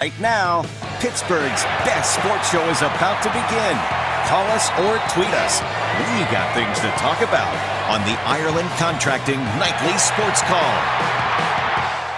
Right now, Pittsburgh's best sports show is about to begin. Call us or tweet us. We got things to talk about on the Ireland Contracting Nightly Sports Call.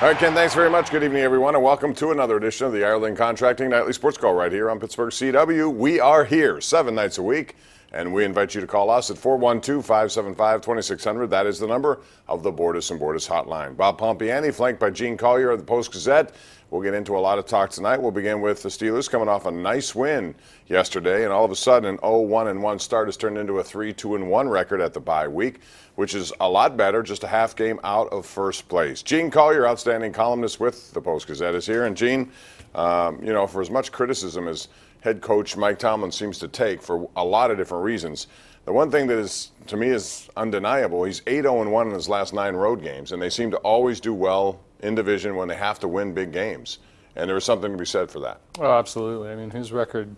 All right, Ken, thanks very much. Good evening, everyone, and welcome to another edition of the Ireland Contracting Nightly Sports Call right here on Pittsburgh CW. We are here 7 nights a week, and we invite you to call us at 412-575-2600. That is the number of the Bordas and Bordas hotline. Bob Pompeani, flanked by Gene Collier of the Post-Gazette. We'll get into a lot of talk tonight. We'll begin with the Steelers coming off a nice win yesterday, and all of a sudden an 0-1-1 start has turned into a 3-2-1 record at the bye week, which is a lot better, just a half game out of first place. Gene Collier, outstanding columnist with the Post-Gazette, is here. And Gene, for as much criticism as head coach Mike Tomlin seems to take for a lot of different reasons, the one thing that is, to me, is undeniable, he's 8-0-1 in his last 9 road games, and they seem to always do well in division when they have to win big games. And there is something to be said for that. Oh, absolutely. I mean, his record,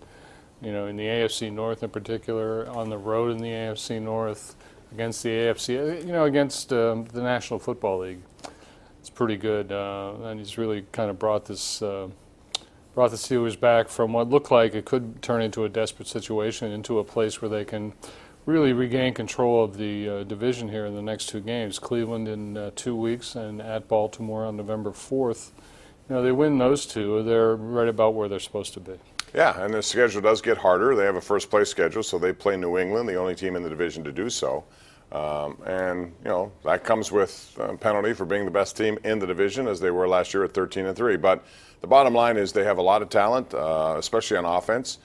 in the AFC North in particular, on the road in the AFC North, against the AFC, against the National Football League, it's pretty good. And he's really kind of brought the Steelers back from what looked like it could turn into a desperate situation into a place where they can really regain control of the division here in the next 2 games. Cleveland in 2 weeks and at Baltimore on November 4th. They win those 2, they're right about where they're supposed to be. Yeah, and the schedule does get harder. They have a first-place schedule, so they play New England, the only team in the division to do so. That comes with a penalty for being the best team in the division, as they were last year at 13-3. But the bottom line is they have a lot of talent, especially on offense.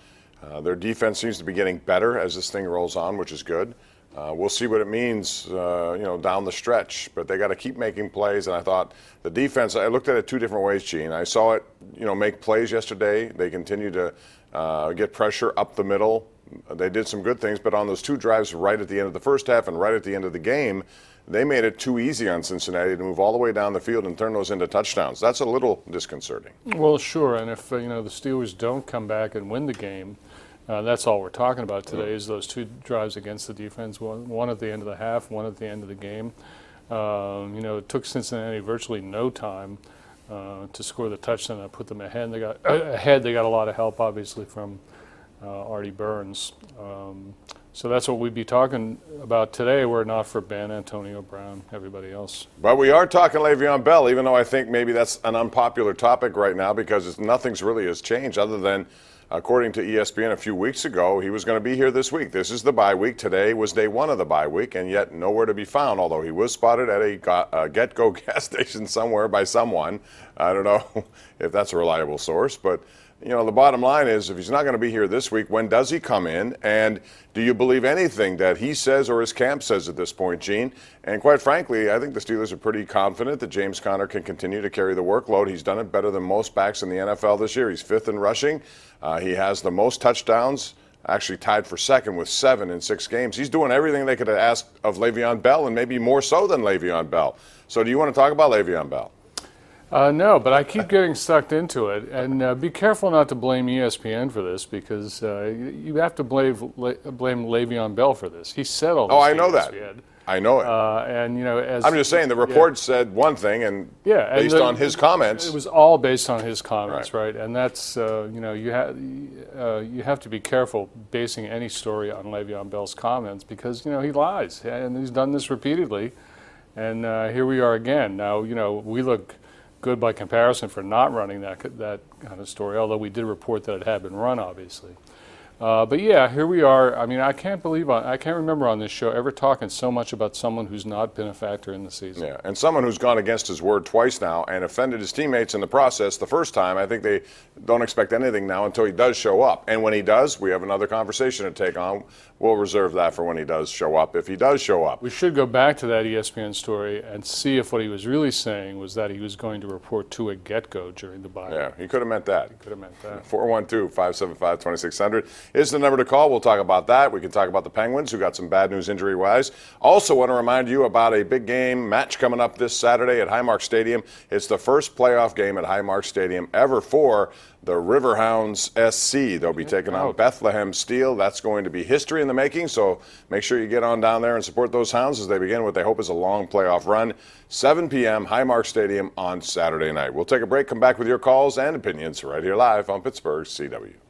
Their defense seems to be getting better as this thing rolls on, which is good. We'll see what it means, down the stretch. But they got to keep making plays. And I thought the defense, I looked at it 2 different ways, Gene. I saw it, make plays yesterday. They continue to get pressure up the middle. They did some good things. But on those 2 drives right at the end of the first half and right at the end of the game, they made it too easy on Cincinnati to move all the way down the field and turn those into touchdowns. That's a little disconcerting. Well, sure. And if, the Steelers don't come back and win the game, that's all we're talking about today is those 2 drives against the defense, one at the end of the half, one at the end of the game. It took Cincinnati virtually no time to score the touchdown that put them ahead. They got a lot of help, obviously, from Artie Burns. So that's what we'd be talking about today, were it not for Ben, Antonio Brown, everybody else. But we are talking Le'Veon Bell, even though I think maybe that's an unpopular topic right now because nothing's really has changed other than, according to ESPN a few weeks ago, he was going to be here this week. This is the bye week. Today was day 1 of the bye week, and yet nowhere to be found, although he was spotted at a Get-Go gas station somewhere by someone. I don't know if that's a reliable source, but the bottom line is if he's not going to be here this week, when does he come in? And do you believe anything that he says or his camp says at this point, Gene? And quite frankly, I think the Steelers are pretty confident that James Conner can continue to carry the workload. He's done it better than most backs in the NFL this year. He's 5th in rushing. He has the most touchdowns, actually tied for 2nd with 7 in 6 games. He's doing everything they could have asked of Le'Veon Bell, and maybe more so than Le'Veon Bell. So do you want to talk about Le'Veon Bell? No, but I keep getting sucked into it. And be careful not to blame ESPN for this because you have to blame Le'Veon Bell for this. He said all this. Oh, I know that. I know it. As I'm just saying the report said one thing, and based on his comments. It was all based on his comments, right? And that's, you have to be careful basing any story on Le'Veon Bell's comments because, he lies. And he's done this repeatedly. And here we are again. Now, we look good by comparison for not running that kind of story, although we did report that it had been run, obviously. But yeah, here we are. I mean, I can't remember on this show ever talking so much about someone who's not been a factor in the season. Yeah, and someone who's gone against his word twice now and offended his teammates in the process the first time. I think they don't expect anything now until he does show up. And when he does, we have another conversation to take on. We'll reserve that for when he does show up, if he does show up. We should go back to that ESPN story and see if what he was really saying was that he was going to report to a get-go during the bye. Yeah, he could have meant that. He could have meant that. 412-575-2600. is the number to call. We'll talk about that. We can talk about the Penguins, who got some bad news injury-wise. Also want to remind you about a big game match coming up this Saturday at Highmark Stadium. It's the first playoff game at Highmark Stadium ever for the Riverhounds SC. They'll be taking on Bethlehem Steel. That's going to be history in the making, so make sure you get on down there and support those Hounds as they begin what they hope is a long playoff run. 7 p.m., Highmark Stadium on Saturday night. We'll take a break, come back with your calls and opinions right here live on Pittsburgh CW.